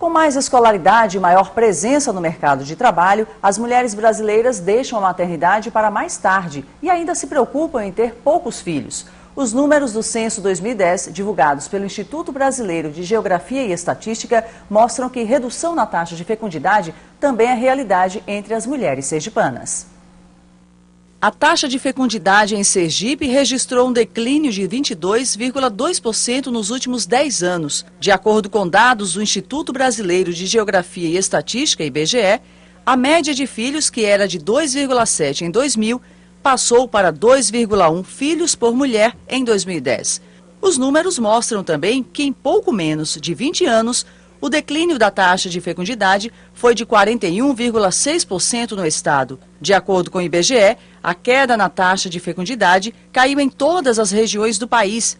Com mais escolaridade e maior presença no mercado de trabalho, as mulheres brasileiras deixam a maternidade para mais tarde e ainda se preocupam em ter poucos filhos. Os números do Censo 2010, divulgados pelo Instituto Brasileiro de Geografia e Estatística, mostram que redução na taxa de fecundidade também é realidade entre as mulheres sergipanas. A taxa de fecundidade em Sergipe registrou um declínio de 22,2% nos últimos 10 anos. De acordo com dados do Instituto Brasileiro de Geografia e Estatística, IBGE, a média de filhos, que era de 2,7 em 2000, passou para 2,1 filhos por mulher em 2010. Os números mostram também que em pouco menos de 20 anos, o declínio da taxa de fecundidade foi de 41,6% no estado. De acordo com o IBGE, a queda na taxa de fecundidade caiu em todas as regiões do país.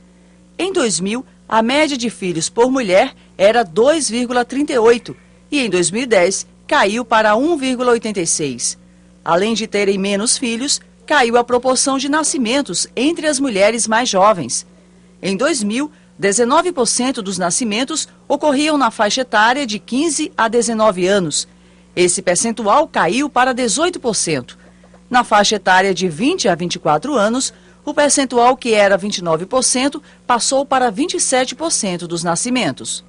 Em 2000, a média de filhos por mulher era 2,38 e em 2010 caiu para 1,86. Além de terem menos filhos, caiu a proporção de nascimentos entre as mulheres mais jovens. Em 2000, 19% dos nascimentos ocorriam na faixa etária de 15 a 19 anos. Esse percentual caiu para 18%. Na faixa etária de 20 a 24 anos, o percentual, que era 29%, passou para 27% dos nascimentos.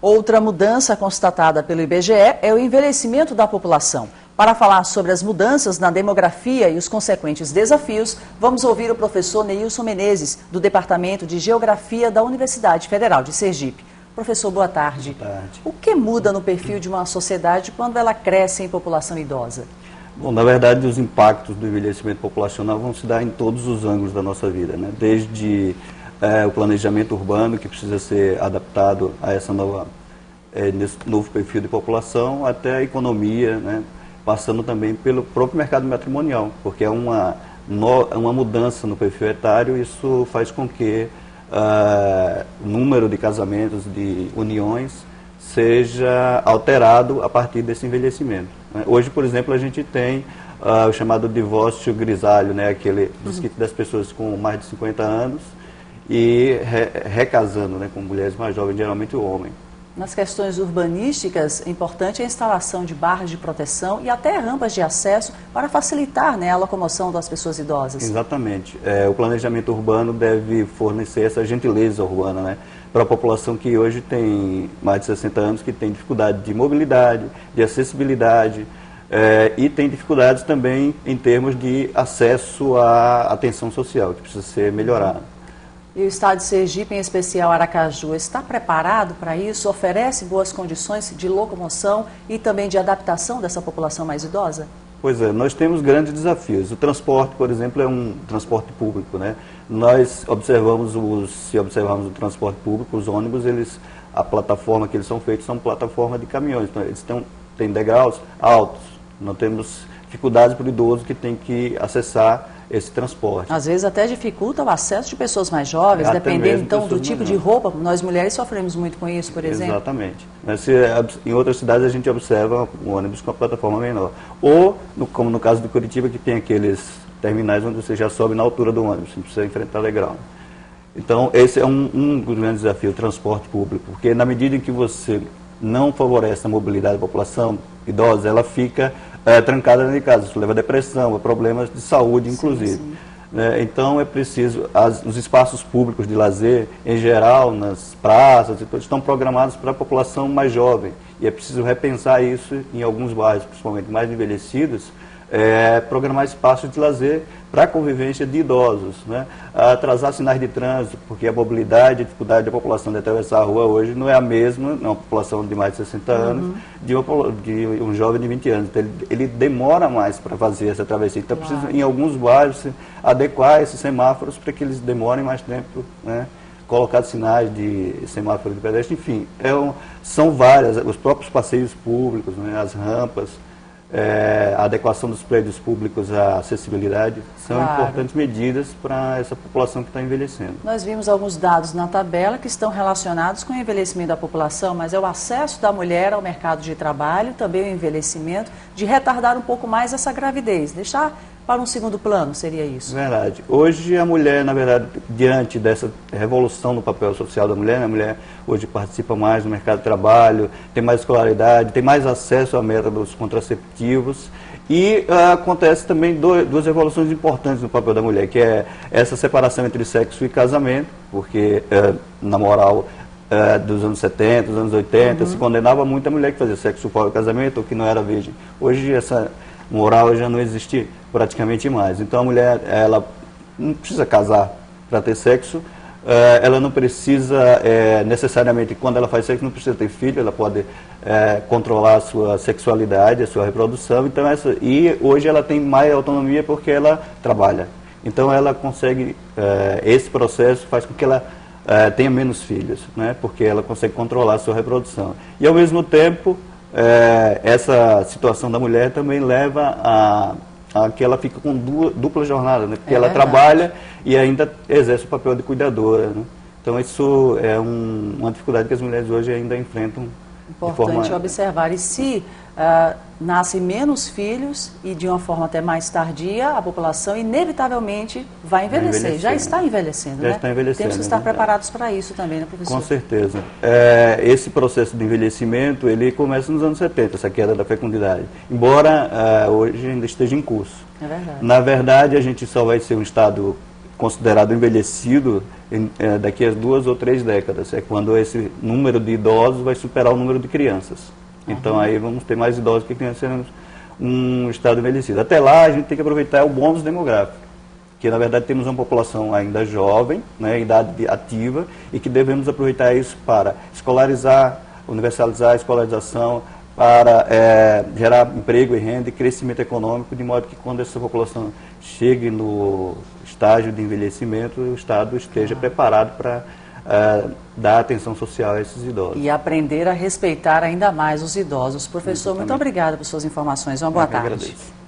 Outra mudança constatada pelo IBGE é o envelhecimento da população. Para falar sobre as mudanças na demografia e os consequentes desafios, vamos ouvir o professor Neilson Menezes, do Departamento de Geografia da Universidade Federal de Sergipe. Professor, boa tarde. Boa tarde. O que muda no perfil de uma sociedade quando ela cresce em população idosa? Bom, na verdade, os impactos do envelhecimento populacional vão se dar em todos os ângulos da nossa vida, né? Desde o planejamento urbano, que precisa ser adaptado a essa nesse novo perfil de população, até a economia, né? Passando também pelo próprio mercado matrimonial, porque é uma mudança no perfil etário. Isso faz com que o número de casamentos, de uniões, seja alterado a partir desse envelhecimento, né? Hoje, por exemplo, a gente tem o chamado divórcio grisalho, né? Aquele das pessoas com mais de 50 anos e recasando, né? Com mulheres mais jovens, geralmente o homem. Nas questões urbanísticas, é importante a instalação de barras de proteção e até rampas de acesso para facilitar, né, a locomoção das pessoas idosas. Exatamente. O planejamento urbano deve fornecer essa gentileza urbana, né, para a população que hoje tem mais de 60 anos, que tem dificuldade de mobilidade, de acessibilidade, e tem dificuldades também em termos de acesso à atenção social, que precisa ser melhorada. E o estado de Sergipe, em especial Aracaju, está preparado para isso? Oferece boas condições de locomoção e também de adaptação dessa população mais idosa? Pois é, nós temos grandes desafios. O transporte, por exemplo, é um transporte público, né? Nós observamos, se observarmos o transporte público, os ônibus, a plataforma que eles são feitos são plataforma de caminhões. Então, eles têm degraus altos. Nós temos dificuldades para o idoso que tem que acessar esse transporte. Às vezes até dificulta o acesso de pessoas mais jovens, dependendo então do tipo de roupa. Nós mulheres sofremos muito com isso, por exemplo. Exatamente. Mas, em outras cidades a gente observa um ônibus com a plataforma menor. Ou, como no caso de Curitiba, que tem aqueles terminais onde você já sobe na altura do ônibus, não precisa enfrentar degrau. Então, esse é um grande desafio, o transporte público, porque na medida em que você não favorece a mobilidade da população idosa, ela fica trancada dentro de casa. Isso leva a depressão, a problemas de saúde, inclusive. Sim. Então, é preciso, os espaços públicos de lazer, em geral, nas praças, estão programados para a população mais jovem. E é preciso repensar isso em alguns bairros, principalmente mais envelhecidos, programar espaços de lazer para a convivência de idosos, né? Atrasar sinais de trânsito, porque a mobilidade, a dificuldade da população de atravessar a rua hoje não é a mesma, uma população de mais de 60 anos, de um jovem de 20 anos. Então, ele demora mais para fazer essa travessia. Então, Claro. precisa, em alguns bairros, adequar esses semáforos para que eles demorem mais tempo, né? Colocar sinais de semáforo de pedestre, enfim, são várias, os próprios passeios públicos, né? As rampas, a adequação dos prédios públicos à acessibilidade, são Claro. importantes medidas para essa população que está envelhecendo. Nós vimos alguns dados na tabela que estão relacionados com o envelhecimento da população, mas é o acesso da mulher ao mercado de trabalho, também o envelhecimento, de retardar um pouco mais essa gravidez, deixar para um segundo plano, seria isso? Verdade. Hoje a mulher, na verdade, diante dessa revolução no papel social da mulher, né, a mulher hoje participa mais do mercado de trabalho, tem mais escolaridade, tem mais acesso a métodos contraceptivos. E acontece também duas revoluções importantes no papel da mulher, que é essa separação entre sexo e casamento, porque na moral dos anos 70, dos anos 80, se condenava muito a mulher que fazia sexo fora do casamento ou que não era virgem. Hoje essa moral já não existe praticamente mais. Então a mulher, ela não precisa casar para ter sexo, ela não precisa necessariamente, quando ela faz sexo, não precisa ter filho, ela pode controlar a sua sexualidade, a sua reprodução. Então e hoje ela tem mais autonomia porque ela trabalha. Então ela consegue, esse processo faz com que ela tenha menos filhos, né? Porque ela consegue controlar a sua reprodução. E ao mesmo tempo, essa situação da mulher também leva a que ela fica com dupla jornada, né? Porque ela trabalha e ainda exerce o papel de cuidadora, né? Então isso é uma dificuldade que as mulheres hoje ainda enfrentam. Importante observar. E se nascem menos filhos e de uma forma até mais tardia, a população inevitavelmente vai envelhecer. Já está envelhecendo, né? Está envelhecendo. Temos que estar preparados para isso também, né, professor? Com certeza. Esse processo de envelhecimento, ele começa nos anos 70, essa queda da fecundidade. Embora hoje ainda esteja em curso. É verdade. Na verdade, a gente só vai ser um estado considerado envelhecido daqui a 2 ou 3 décadas. É quando esse número de idosos vai superar o número de crianças. Então aí vamos ter mais idosos que crianças, seremos um estado envelhecido. Até lá a gente tem que aproveitar o bônus demográfico, que na verdade temos uma população ainda jovem, né, idade ativa, e que devemos aproveitar isso para escolarizar, universalizar a escolarização, para gerar emprego e renda e crescimento econômico, de modo que quando essa população chegue no estágio de envelhecimento, o Estado esteja preparado para dar atenção social a esses idosos. E aprender a respeitar ainda mais os idosos. Professor, muito obrigada por suas informações. Uma boa tarde. Agradeço.